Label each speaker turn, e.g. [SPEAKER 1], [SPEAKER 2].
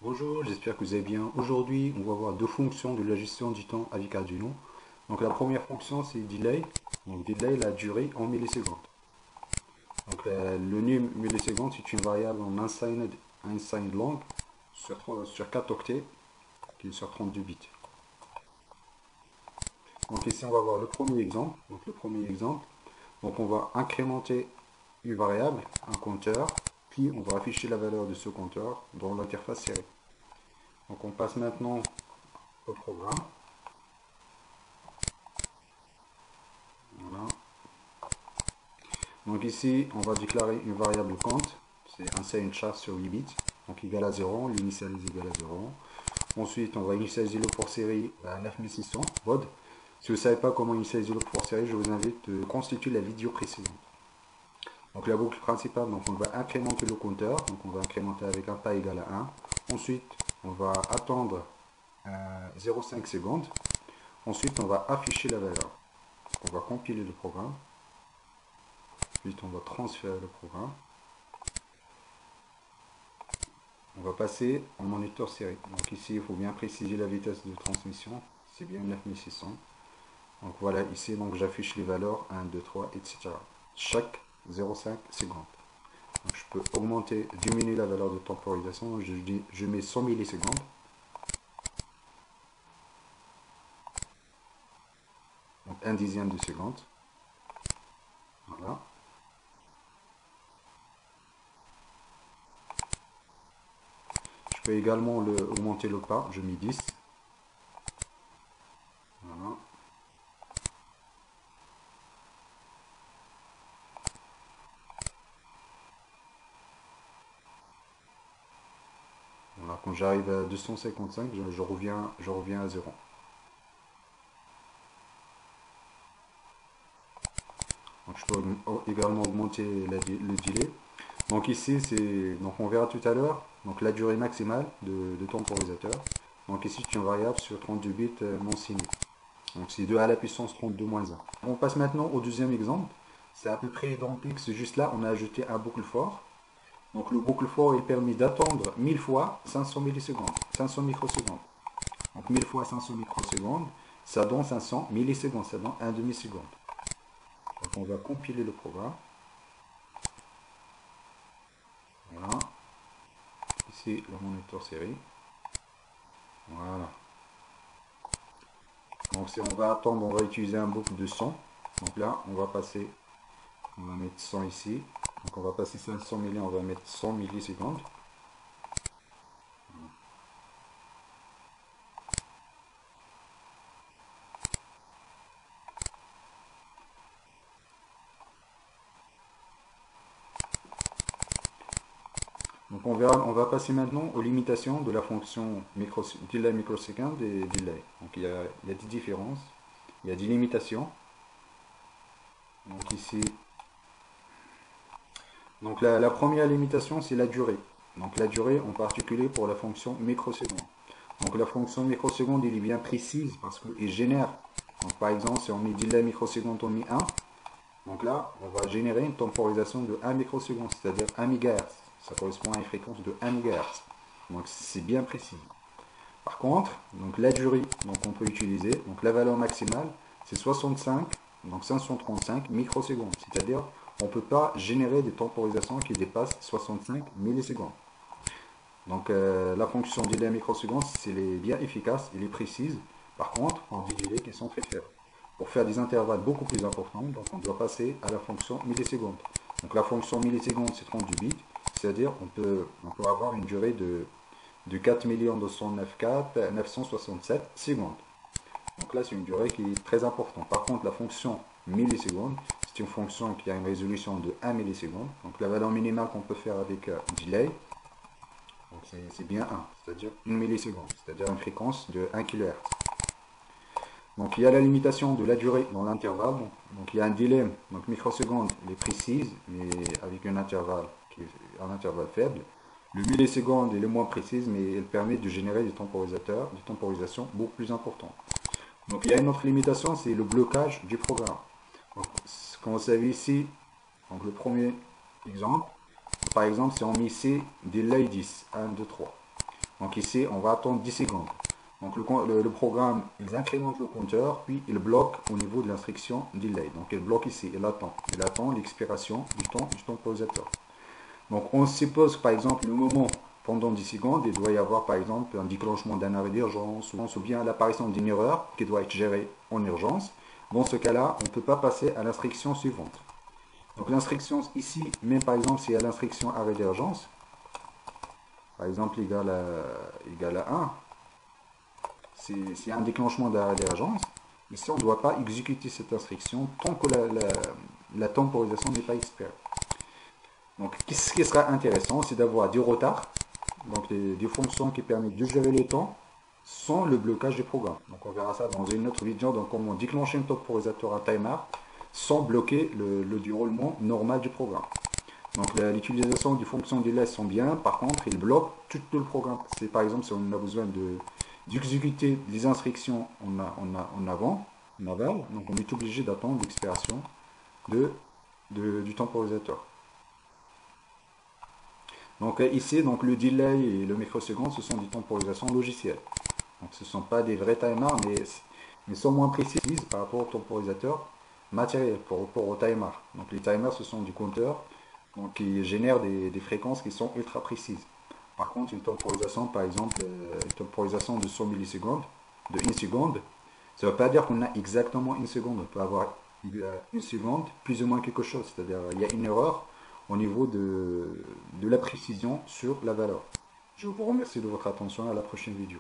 [SPEAKER 1] Bonjour, j'espère que vous allez bien. Aujourd'hui, on va voir deux fonctions de la gestion du temps avec Arduino. Donc la première fonction, c'est delay. Donc delay, la durée en millisecondes. Donc le num millisecondes, c'est une variable en unsigned long sur 4 octets, qui est sur 32 bits. Donc ici, on va voir le premier exemple. Donc on va incrémenter une variable, un compteur, puis on va afficher la valeur de ce compteur dans l'interface série. Donc on passe maintenant au programme. Voilà. Donc ici, on va déclarer une variable compte. C'est un say char sur 8 bits. Donc égal à 0, l'initialise égal à 0. Ensuite, on va initialiser le port série à 9600 baud. Si vous ne savez pas comment initialiser le port série, je vous invite à constituer la vidéo précédente. Donc la boucle principale, donc on va incrémenter le compteur. Donc on va incrémenter avec un pas égal à 1. Ensuite, on va attendre 0,5 secondes. Ensuite, on va afficher la valeur. On va compiler le programme. Ensuite, on va transférer le programme. On va passer en moniteur série. Donc ici, il faut bien préciser la vitesse de transmission. C'est bien 9600. Donc voilà, ici, donc j'affiche les valeurs 1, 2, 3, etc. Chaque 0,5 secondes. Donc je peux augmenter, diminuer la valeur de temporisation. Je mets 100 millisecondes. Donc 1/10 de seconde. Voilà. Je peux également augmenter le pas. Je mets 10. Voilà. Voilà. Quand j'arrive à 255, je reviens à 0. Donc je peux également augmenter le delay. Donc ici, donc on verra tout à l'heure, donc la durée maximale de temporisateur. Donc ici, c'est une variable sur 32 bits non signée. Donc c'est 2 à la puissance 32 moins 1. On passe maintenant au deuxième exemple. C'est à peu près identique, c'est juste là, on a ajouté un boucle for. Donc le boucle for, il permet d'attendre 1000 fois 500 millisecondes, 500 microsecondes. Donc 1000 fois 500 microsecondes, ça donne 500 millisecondes, ça donne 1 demi-seconde. Donc on va compiler le programme. Voilà. Ici, le moniteur série. Voilà. Donc si on va attendre, on va utiliser un boucle de 100. Donc là, on va mettre 100 ici. Donc on va passer 500 milli, on va mettre 100 millisecondes. Donc on va passer maintenant aux limitations de la fonction delay microsecond et delay. Donc il y a des différences, il y a des limitations. Donc ici, donc la première limitation c'est la durée. Donc la durée en particulier pour la fonction microseconde. Donc la fonction microseconde elle est bien précise parce qu'elle génère. Donc par exemple si on met delay microseconde on met 1. Donc là on va générer une temporisation de 1 microseconde, c'est-à-dire 1 MHz. Ça correspond à une fréquence de 1 MHz. Donc c'est bien précis. Par contre, donc la durée donc on peut utiliser, donc la valeur maximale, c'est 65, donc 535 microsecondes. C'est-à-dire on ne peut pas générer des temporisations qui dépassent 65 millisecondes. Donc la fonction delay microsecondes, elle est bien efficace, elle est précise. Par contre, on dit délais qui sont très faibles. Pour faire des intervalles beaucoup plus importants, donc on doit passer à la fonction milliseconde. Donc la fonction milliseconde, c'est 32 bits, c'est-à-dire on peut avoir une durée de 4 209 967 secondes. Donc là, c'est une durée qui est très importante. Par contre, la fonction milliseconde, c'est une fonction qui a une résolution de 1 milliseconde. Donc la valeur minimale qu'on peut faire avec delay, c'est bien 1, c'est-à-dire 1 milliseconde, c'est-à-dire une fréquence de 1 kHz. Donc il y a la limitation de la durée dans l'intervalle. Donc il y a un délai, donc microseconde, il est précise, mais avec un intervalle qui est un intervalle faible. Le milliseconde est le moins précise, mais elle permet de générer des temporisations beaucoup plus importantes. Donc il y a une autre limitation, c'est le blocage du programme. Donc, comme vous savez ici, donc le premier exemple, par exemple, si on met ici delay 10, 1, 2, 3. Donc ici, on va attendre 10 secondes. Donc le programme, il incrémente le compteur, puis il bloque au niveau de l'instruction delay. Donc il bloque ici, il attend l'expiration du temps du temporisateur. Donc on suppose par exemple le moment pendant 10 secondes, il doit y avoir par exemple un déclenchement d'un arrêt d'urgence ou bien l'apparition d'une erreur qui doit être gérée en urgence. Dans ce cas-là, on ne peut pas passer à l'instruction suivante. Donc l'instruction ici, même par exemple si à l'instruction arrêt d'urgence, par exemple égale à 1, s'il y a un déclenchement d'arrêt d'urgence, ici on ne doit pas exécuter cette instruction tant que la temporisation n'est pas expirée. Donc ce qui sera intéressant, c'est d'avoir du retard, donc des fonctions qui permettent de gérer le temps sans le blocage du programme. Donc on verra ça dans une autre vidéo, donc comment déclencher un temporisateur, un timer, sans bloquer le déroulement normal du programme. Donc l'utilisation des fonctions delay sont bien, par contre il bloque tout le programme. C'est par exemple si on a besoin d'exécuter les instructions en aval, donc on est obligé d'attendre l'expiration du temporisateur. Donc ici, donc, le delay et le microseconde, ce sont des temporisations logicielles. Donc ce ne sont pas des vrais timers, mais sont moins précises par rapport au temporisateur matériel, par rapport au timer. Donc les timers, ce sont des compteurs donc, qui génèrent des fréquences qui sont ultra précises. Par contre, une temporisation, par exemple, une temporisation de 100 millisecondes, de 1 seconde, ça ne veut pas dire qu'on a exactement une seconde. On peut avoir une seconde, plus ou moins quelque chose. C'est-à-dire il y a une erreur au niveau de la précision sur la valeur. Je vous remercie de votre attention. À la prochaine vidéo.